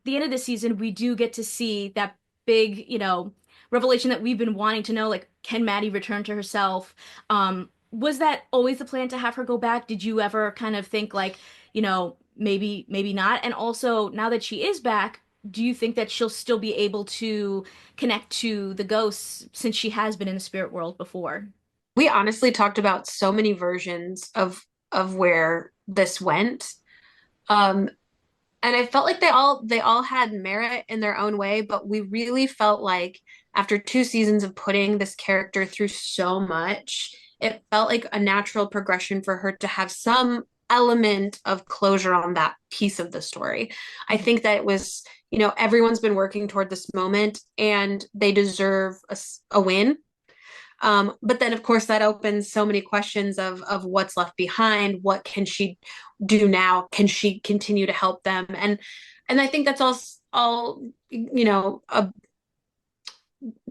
the end of the season, we do get to see that big, revelation that we've been wanting to know, like, can Maddie return to herself? Was that always the plan to have her go back? Did you ever kind of think like, maybe not? And also, now that she is back, do you think that she'll still be able to connect to the ghosts since she has been in the spirit world before? We honestly talked about so many versions of where this went. Um, and I felt like they all had merit in their own way, but we really felt like after 2 seasons of putting this character through so much, it felt like a natural progression for her to have some element of closure on that piece of the story. I think that it was, everyone's been working toward this moment and they deserve a win. But then, of course, that opens so many questions of what's left behind. What can she do now? Can she continue to help them? And I think that's all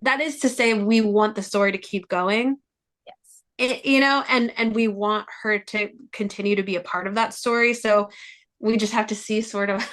that is to say we want the story to keep going. Yes. And we want her to continue to be a part of that story. So we just have to see sort of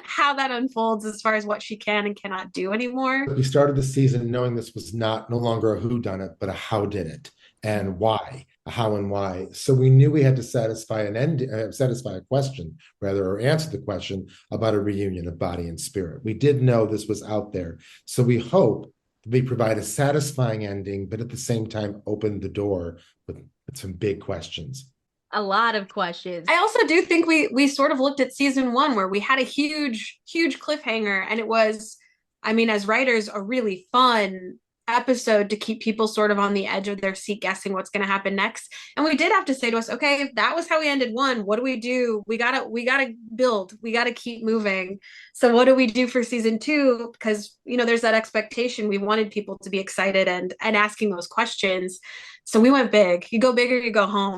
how that unfolds as far as what she can and cannot do anymore. We started the season knowing this was no longer a who done it, but a how did it and why, a how and why. So we knew we had to satisfy a question rather, or answer the question about a reunion of body and spirit. We did know this was out there, so we hope we provide a satisfying ending, but at the same time open the door with some big questions. A lot of questions. I also do think we sort of looked at season one where we had a huge cliffhanger, and it was, I mean, as writers, a really fun episode to keep people sort of on the edge of their seat guessing what's going to happen next. And we did have to say to us, okay, if that was how we ended one, what do we do? We gotta build, we gotta keep moving. So what do we do for season two? Because there's that expectation. We wanted people to be excited and asking those questions. So we went big. You go big or you go home.